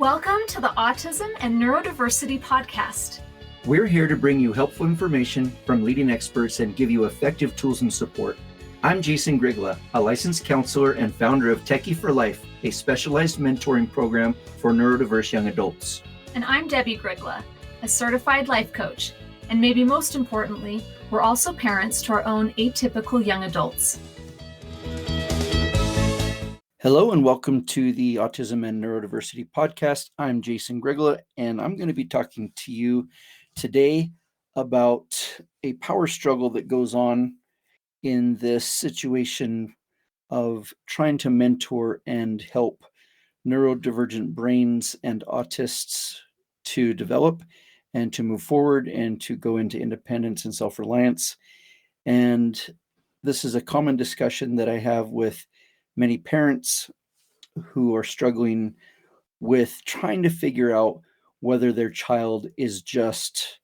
Welcome to the Autism and Neurodiversity Podcast. We're here to bring you helpful information from leading experts and give you effective tools and support. I'm Jason Grigla, a licensed counselor and founder of TechieForLife, a specialized mentoring program for neurodiverse young adults. And I'm Debbie Grigla, a certified life coach. And maybe most importantly, we're also parents to our own atypical young adults. Hello and welcome to the Autism and Neurodiversity Podcast. I'm Jason Grigla, and I'm going to be talking to you today about a power struggle that goes on in this situation of trying to mentor and help neurodivergent brains and autists to develop and to move forward and to go into independence and self-reliance. And this is a common discussion that I have with many parents who are struggling with trying to figure out whether their child is just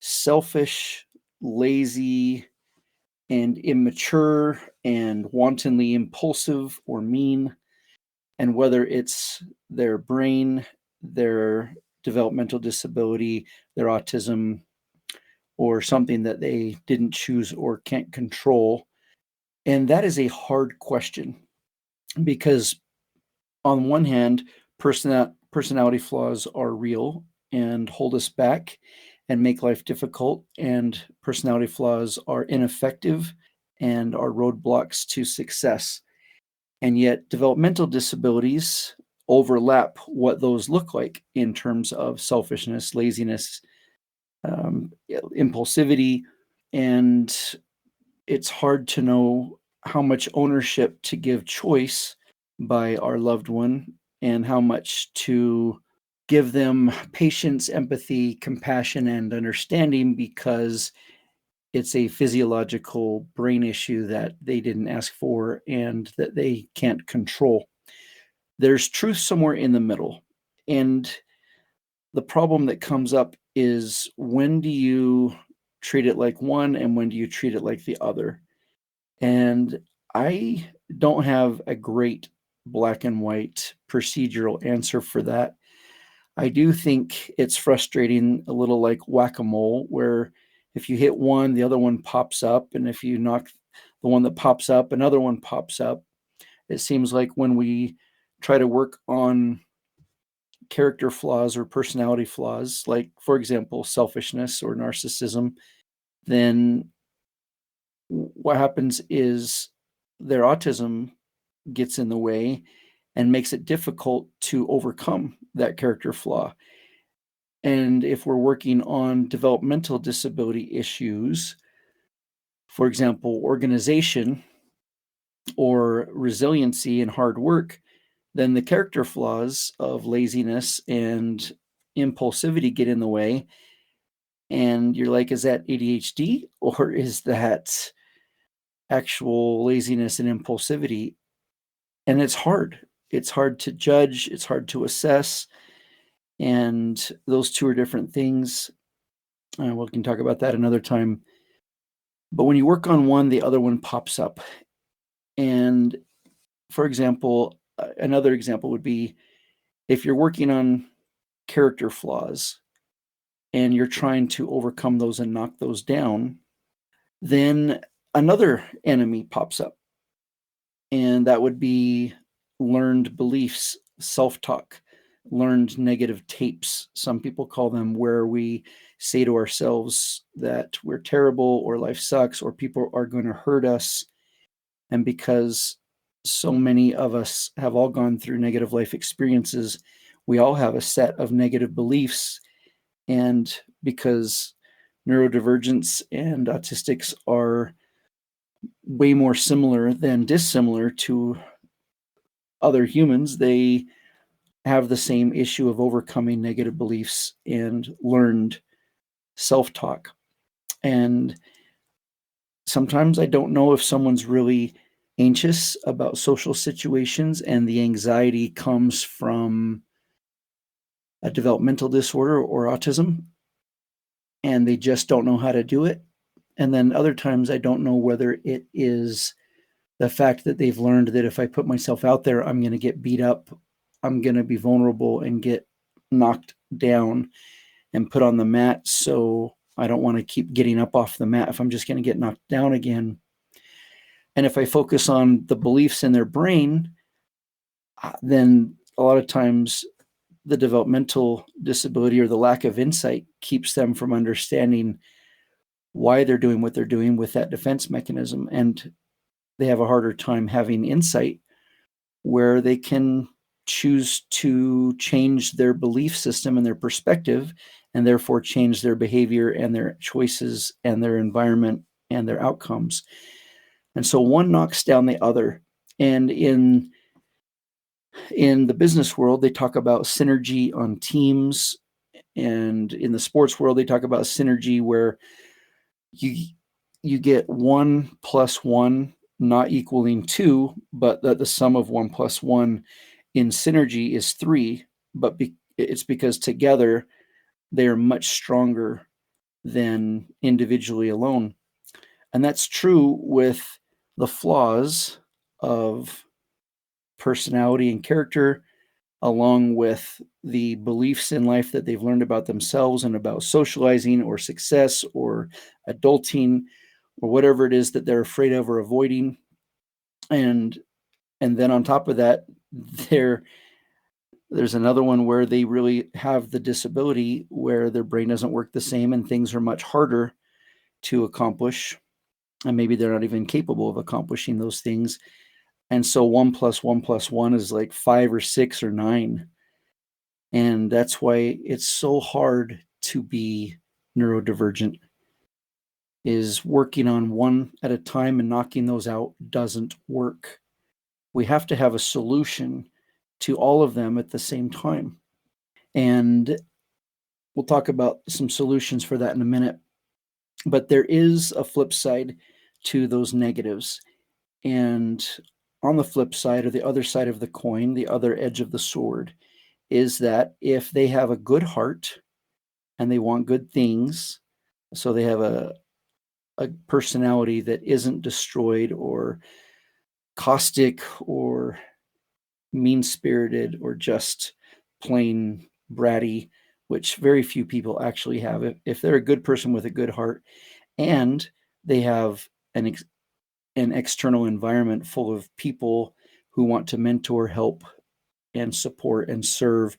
selfish, lazy, and immature and wantonly impulsive or mean, and whether it's their brain, their developmental disability, their autism, or something that they didn't choose or can't control. And that is a hard question because on one hand, personality flaws are real and hold us back and make life difficult, and personality flaws are ineffective and are roadblocks to success. And yet developmental disabilities overlap what those look like in terms of selfishness, laziness, impulsivity, and it's hard to know how much ownership to give choice by our loved one and how much to give them patience, empathy, compassion, and understanding because it's a physiological brain issue that they didn't ask for and that they can't control. There's truth somewhere in the middle. And the problem that comes up is, when do you treat it like one and when do you treat it like the other? And I don't have a great black and white procedural answer for that. I do think it's frustrating, a little like whack-a-mole, where if you hit one, the other one pops up, and if you knock the one that pops up, another one pops up. It seems like when we try to work on character flaws or personality flaws, like, for example, selfishness or narcissism, then what happens is their autism gets in the way and makes it difficult to overcome that character flaw. And if we're working on developmental disability issues, for example, organization or resiliency and hard work, then the character flaws of laziness and impulsivity get in the way. And you're like, is that ADHD or is that actual laziness and impulsivity? And it's hard. It's hard to judge. It's hard to assess. And those two are different things. We can talk about that another time. But when you work on one, the other one pops up. And for example, another example would be if you're working on character flaws and you're trying to overcome those and knock those down, then another enemy pops up. And that would be learned beliefs, self-talk, learned negative tapes. Some people call them, where we say to ourselves that we're terrible or life sucks or people are going to hurt us. And because so many of us have all gone through negative life experiences, we all have a set of negative beliefs. And because neurodivergents and autistics are way more similar than dissimilar to other humans, they have the same issue of overcoming negative beliefs and learned self-talk. And sometimes I don't know if someone's really anxious about social situations and the anxiety comes from a developmental disorder or autism, and they just don't know how to do it. And then other times I don't know whether it is the fact that they've learned that if I put myself out there, I'm going to get beat up, I'm going to be vulnerable and get knocked down and put on the mat, so I don't want to keep getting up off the mat if I'm just going to get knocked down again. And if I focus on the beliefs in their brain, then a lot of times the developmental disability or the lack of insight keeps them from understanding why they're doing what they're doing with that defense mechanism. And they have a harder time having insight where they can choose to change their belief system and their perspective, and therefore change their behavior and their choices and their environment and their outcomes. And so one knocks down the other. And in the business world, they talk about synergy on teams. And in the sports world, they talk about synergy where you get 1 + 1 not equaling 2, but that the sum of 1 + 1 in synergy is 3, but it's because together they are much stronger than individually alone. And that's true with the flaws of personality and character, along with the beliefs in life that they've learned about themselves and about socializing or success or adulting or whatever it is that they're afraid of or avoiding. And then on top of that, there's another one where they really have the disability where their brain doesn't work the same and things are much harder to accomplish. And maybe they're not even capable of accomplishing those things. And so 1 + 1 + 1 is like 5 or 6 or 9. And that's why it's so hard to be neurodivergent, is working on one at a time and knocking those out doesn't work. We have to have a solution to all of them at the same time. And we'll talk about some solutions for that in a minute. But there is a flip side to those negatives. And on the flip side, or the other side of the coin, the other edge of the sword, is that if they have a good heart and they want good things, so they have a personality that isn't destroyed or caustic or mean-spirited or just plain bratty, which very few people actually have. If they're a good person with a good heart and they have an external environment full of people who want to mentor, help, and support and serve,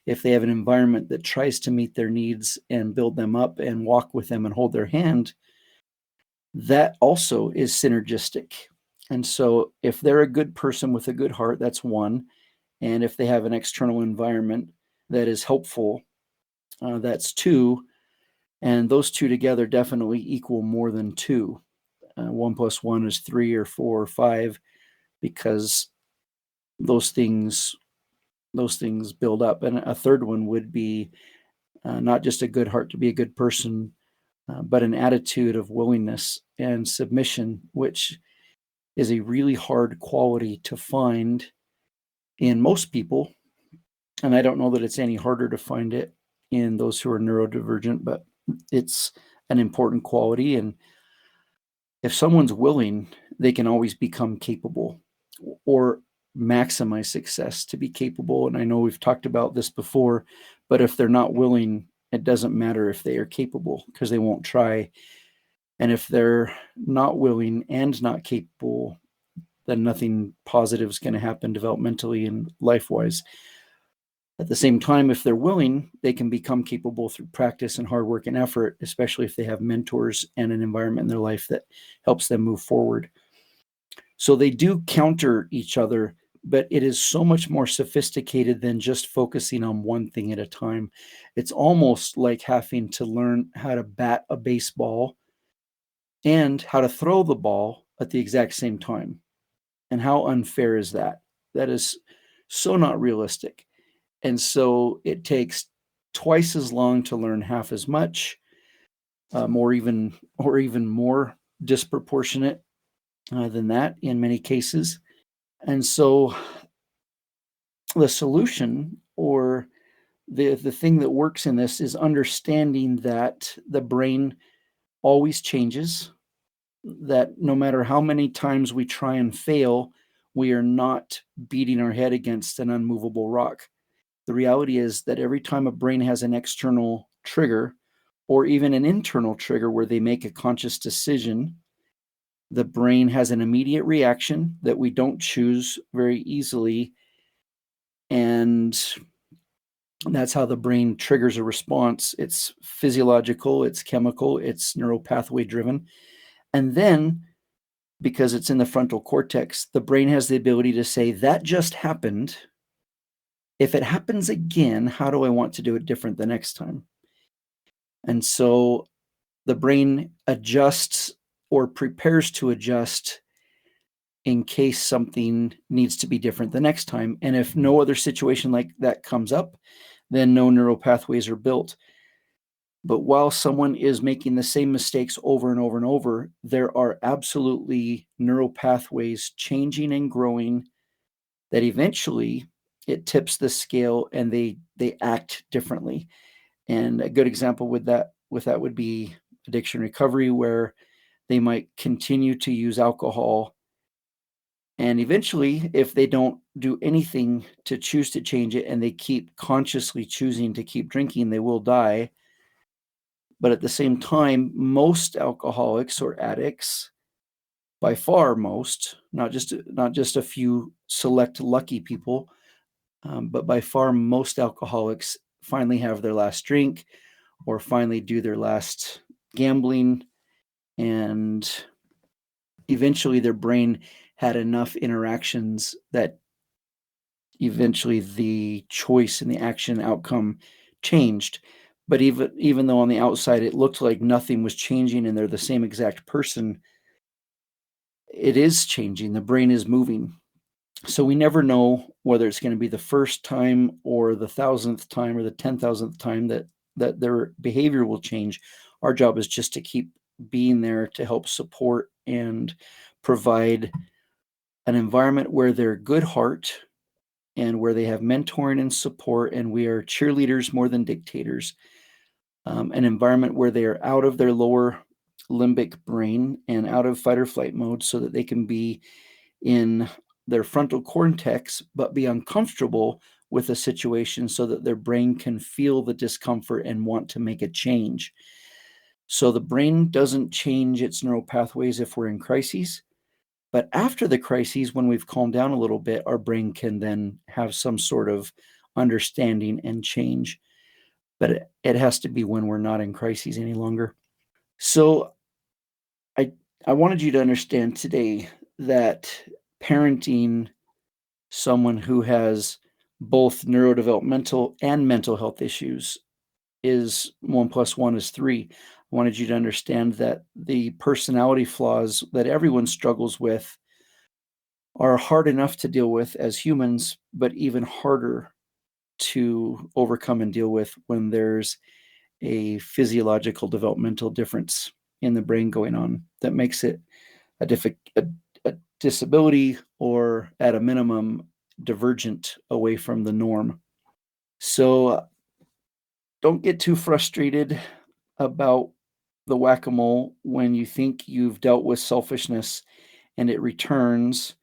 if they have an environment that tries to meet their needs and build them up and walk with them and hold their hand, that also is synergistic. And so if they're a good person with a good heart, that's one. And if they have an external environment that is helpful, that's 2. And those 2 together definitely equal more than 2. 1 + 1 is 3 or 4 or 5, because those things build up. And a third one would be not just a good heart to be a good person, but an attitude of willingness and submission, which is a really hard quality to find in most people. And I don't know that it's any harder to find it in those who are neurodivergent, but it's an important quality. And if someone's willing, they can always become capable or maximize success to be capable. And I know we've talked about this before, but if they're not willing, it doesn't matter if they are capable because they won't try. And if they're not willing and not capable, then nothing positive is going to happen developmentally and life-wise. At the same time, if they're willing, they can become capable through practice and hard work and effort, especially if they have mentors and an environment in their life that helps them move forward. So they do counter each other, but it is so much more sophisticated than just focusing on one thing at a time. It's almost like having to learn how to bat a baseball and how to throw the ball at the exact same time. And how unfair is that? That is so not realistic. And so it takes twice as long to learn half as much, or even more disproportionate than that in many cases. And so the solution, or the thing that works in this, is understanding that the brain always changes, that no matter how many times we try and fail, we are not beating our head against an unmovable rock. The reality is that every time a brain has an external trigger or even an internal trigger where they make a conscious decision, the brain has an immediate reaction that we don't choose very easily. And that's how the brain triggers a response. It's physiological, it's chemical, it's neural pathway driven. And then, because it's in the frontal cortex, the brain has the ability to say, that just happened. If it happens again, how do I want to do it different the next time? And so the brain adjusts or prepares to adjust in case something needs to be different the next time. And if no other situation like that comes up, then no neural pathways are built. But while someone is making the same mistakes over and over and over, there are absolutely neural pathways changing and growing that eventually it tips the scale and they act differently. And a good example with that would be addiction recovery, where they might continue to use alcohol. And eventually, if they don't do anything to choose to change it and they keep consciously choosing to keep drinking, they will die. But at the same time, most alcoholics or addicts, by far most, not just a few select lucky people, but by far most alcoholics finally have their last drink or finally do their last gambling, and eventually their brain had enough interactions that eventually the choice and the action outcome changed. But even though on the outside it looked like nothing was changing and they're the same exact person, it is changing. The brain is moving. So we never know whether it's going to be the first time or the 1,000th time or the 10,000th time that their behavior will change. Our job is just to keep being there to help support and provide an environment where they're good heart and where they have mentoring and support, and we are cheerleaders more than dictators. An environment where they are out of their lower limbic brain and out of fight or flight mode so that they can be in their frontal cortex, but be uncomfortable with a situation so that their brain can feel the discomfort and want to make a change. So the brain doesn't change its neural pathways if we're in crises. But after the crises, when we've calmed down a little bit, our brain can then have some sort of understanding and change. But it has to be when we're not in crises any longer. So I wanted you to understand today that parenting someone who has both neurodevelopmental and mental health issues is 1 + 1 is 3. I wanted you to understand that the personality flaws that everyone struggles with are hard enough to deal with as humans, but even harder to overcome and deal with when there's a physiological developmental difference in the brain going on that makes it a disability, or at a minimum, divergent away from the norm. So don't get too frustrated about the whack-a-mole when you think you've dealt with selfishness and it returns.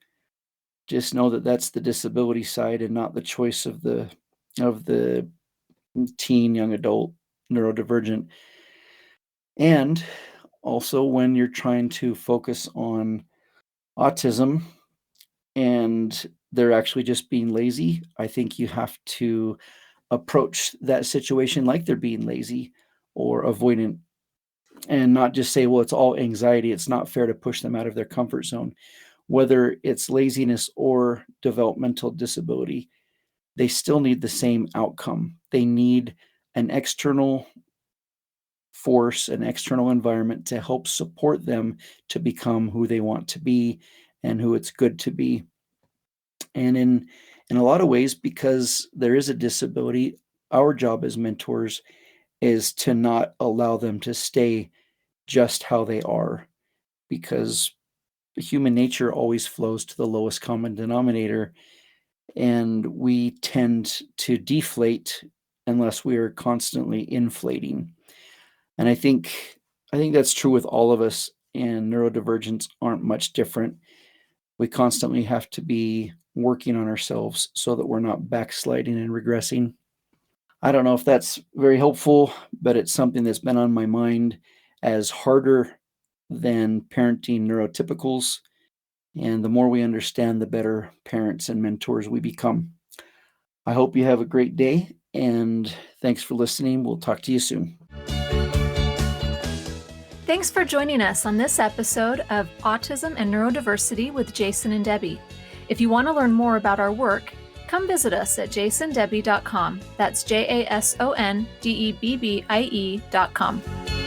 Just know that that's the disability side and not the choice of the teen, young adult, neurodivergent. And also, when you're trying to focus on autism and they're actually just being lazy, I think you have to approach that situation like they're being lazy or avoidant, and not just say, well, it's all anxiety. It's not fair to push them out of their comfort zone. Whether it's laziness or developmental disability, they still need the same outcome. They need an external force, an external environment to help support them to become who they want to be and who it's good to be. And in a lot of ways, because there is a disability, our job as mentors is to not allow them to stay just how they are, because human nature always flows to the lowest common denominator, and we tend to deflate unless we are constantly inflating. And I think that's true with all of us, and neurodivergents aren't much different. We constantly have to be working on ourselves so that we're not backsliding and regressing. I don't know if that's very helpful, but it's something that's been on my mind as harder than parenting neurotypicals. And the more we understand, the better parents and mentors we become. I hope you have a great day, and thanks for listening. We'll talk to you soon. Thanks for joining us on this episode of Autism and Neurodiversity with Jason and Debbie. If you want to learn more about our work, come visit us at jasondebbie.com. That's JASONDEBBIE.com.